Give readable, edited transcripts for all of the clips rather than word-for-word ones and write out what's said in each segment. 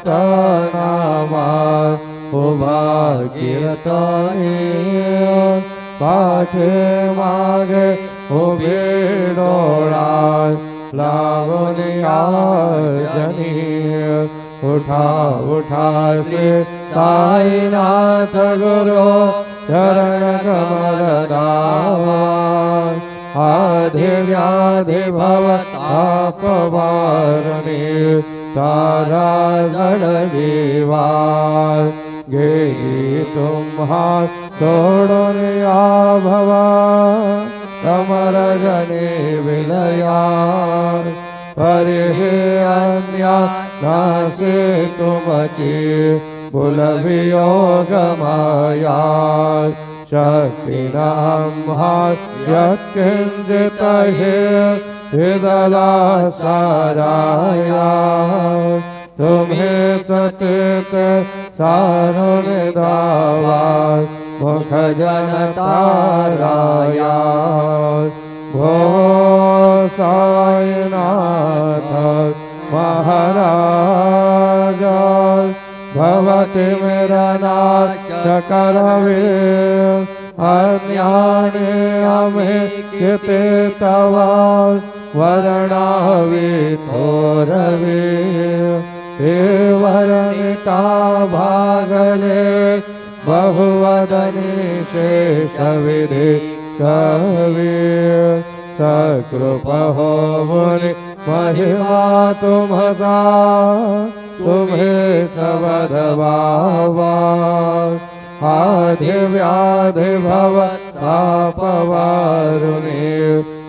भक्तनामा उभा कीर्तनी पाठे मागे उभे डोळा लागून याजनी उठा उठा श्री साईनाथ गुरु चरण कमल दावा आधि व्याधि भव ताप वारणी तारा जड़ जीवा गेली तुम्हा सोडून या भवा कमर जने विलया परिहे अन्या नासे तुमची बुलवियोग माया शक्तिनाम्हा यत्किंचित हे हृदला साराया तुम्हें सतीत सारुण दावा मुख जनताराया भो साईनाथ महाराज भवति मेरा नाश करवे अज्ञाने हमें किते तवा वर्णावे थोरवे हे वर्णिता भागले बहुवदनी शेष विधि कवि सकृप हो मुनि महिमा तुम्हसा तुम्हें सबद बाबा आधि व्याधि भव ताप वारुणी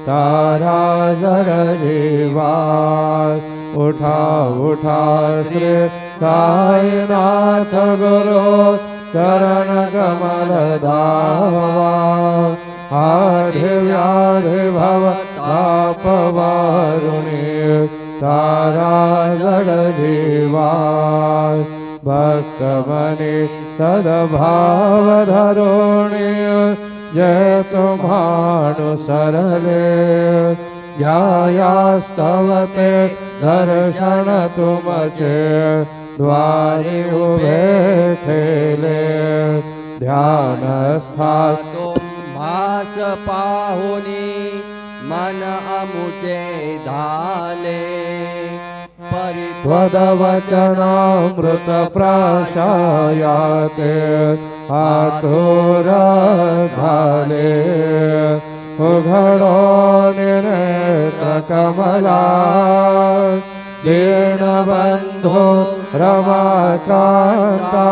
तारा जर जीवा उठा उठा श्री साईनाथ गुरु चरण कमल दावा आधि व्याधि भव ताप वारुणी तारा जड़ जीवा भक्त मनि सद्भाव धरुणी जय तुम्हानु सरले ध्यायास्तवते दर्शन तुमचे द्वारि उभे ठेले ध्यानस्थान तुम्हास पाहुनी मन अमुचे धाले त्वदवचनामृत प्राशायाते आतुर झाले उघडो निर्नेत्र कमला दीनबंधो रमाकांता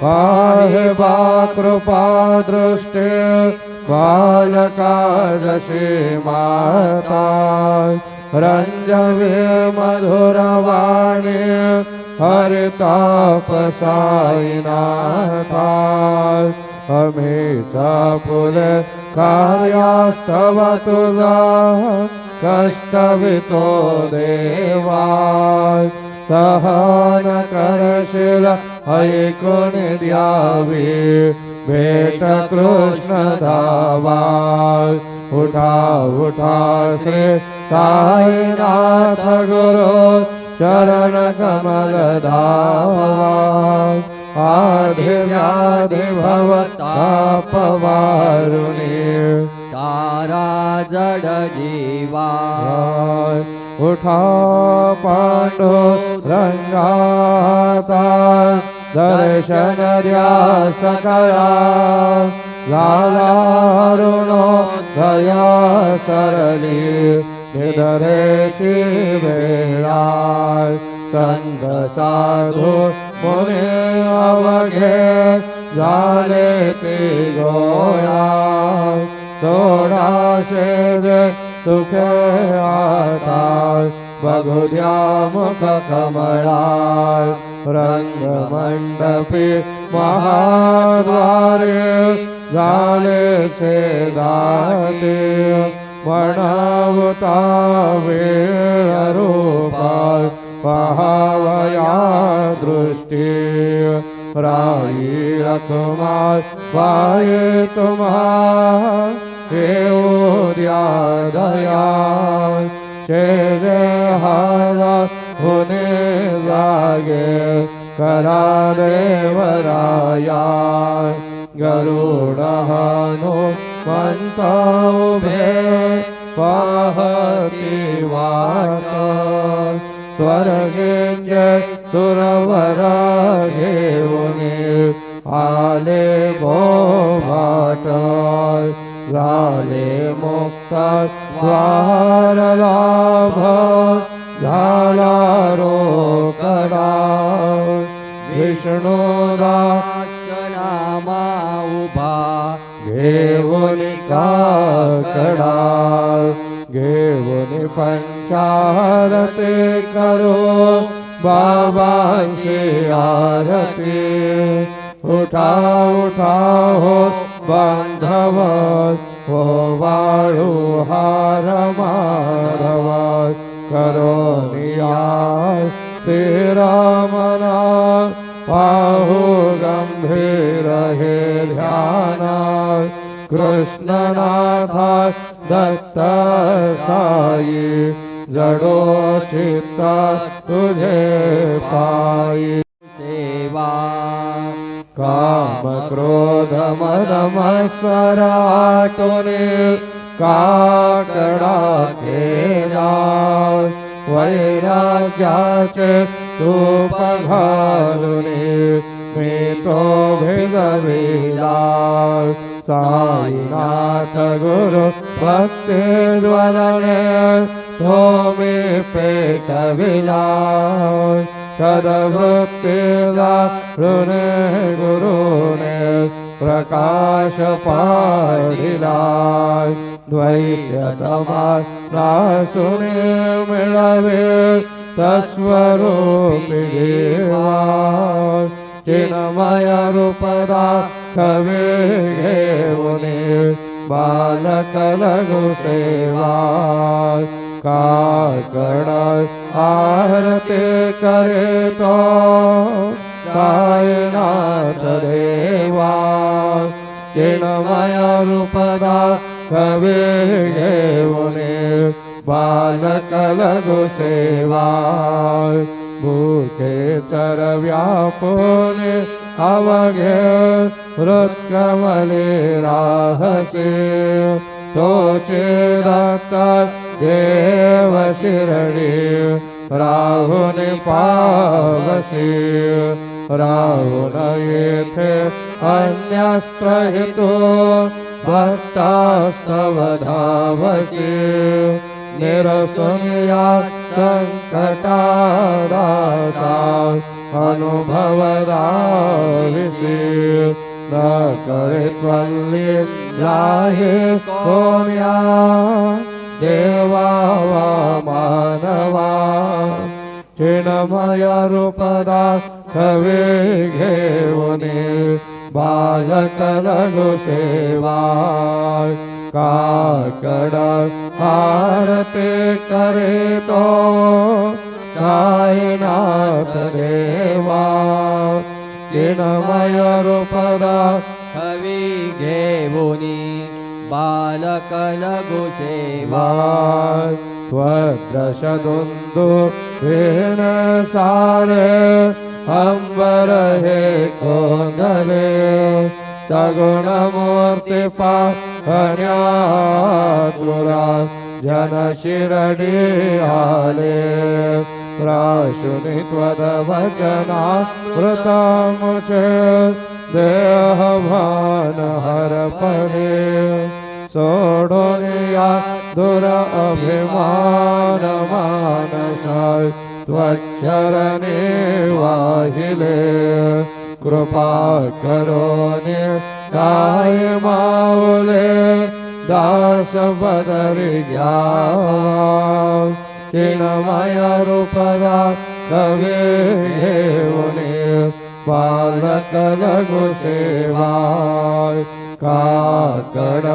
पाहि वा कृपा दृष्टि बालकादशी माता रंजवे मधुरवाणी हरिताप साईनाथा अमीचा फुल कार्यास्तव तुझा कष्टवितो देवा सहन करशील ऐकून द्यावी भेट कृष्ण धावा उठा उठा श्री साईनाथ गुरु चरण कमल दावा आधि व्याधि भव ताप वारुणी तारा जड़ जीवा उठा पांडु रंगाता दर्शन द्या सकळा लालारुणो दया सरली निधरेची वेळा संत साधू मुने अवघे झाले ते गोया सोळाशे सुखे आता बघू द्या मुख कमळा रंग मंडपी महाद्वारे झाले से दाते म्हणावता वेळ रूपा पहावया दृष्टी राई रखमाल पाये तुम्हा येऊ द्या दया शेजे हारा होने जागे करा देवराया गरुड हनुमंत उभे पाहती वाट स्वर्गीय सुरवर घेऊन आले भोभाट झाले मुक्त द्वार लाभ झाला रोकडा विष्णुदासनामा उभा घेऊन काकडा घेऊन पंचारती करो बाबाची आरती उठा उठा हो बांधव हो वाळू हार माधव करो नियाय श्रीरामना पाहू गंभीर हे ध्यान कृष्णनाथा दत्त साई जडो चित्त तुझे पायी सेवा काम क्रोध मद मत्सराटोने काकडा केला वैराग्याचे तूप घालुने मी तो भिगविला साईनाथ गुरु भक्ती ज्वलने तो मी पेटविला तदभक्तीला ऋणे गुरुने प्रकाश पाडिला द्वैतमा नासुने मिळवे तस्वरूपी देवा चिन्मय रूपदा कवे घेऊने बालक लघु सेवा काकड आरती करे तो साईनाथ देवा चिन्मय रूपदा कवे घेऊने बालक लघु सेवा भूखे चर व्यापुने अवघे हृत्कमले राहसे तोचे दत्त देव शिरडी राहुन पावसी राहुन येथे अन्यस्त्र हेतु भक्तास्तव धावसी निरसुनिया संकटादासा अनुभवदाविसी न करे त्वल्ली लाहे कोम्या देवा वा मानवा चिन्मय रूपदा कवे घेऊने बालक लघु सेवा काकड आरती करे तो साईनाथ देवा चिन्मय रूपदा हवी घेऊनी बालक लघु सेवा त्वदृशदुन्दु वीण सारे अंबर हे कोंदले सगुणमूर्ती पाहण्यातुरा जन शिरडी आले प्राशुनि त्वदवचना वृतामुचे देहभान हरपणे सोडून या दुर अभिमान मानसा त्वच्चरणे वाहिले कृपा करोने साई माऊले दास बदरी घ्यावा चिन्मय रूपदा कवे घेऊने बालक लघु सेवा काकड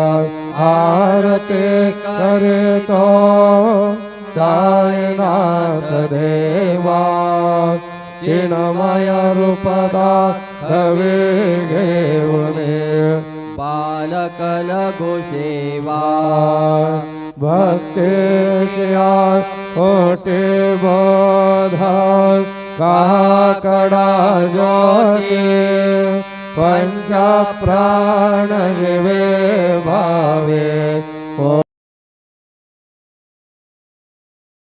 आरती करे तो साईनाथ देवा चिन्मय रूपदा कवे घेऊने बालक लघु सेवा भक्तीच्या ओटे बोधा काकडा ज्योती पंच प्राण जीवे भावे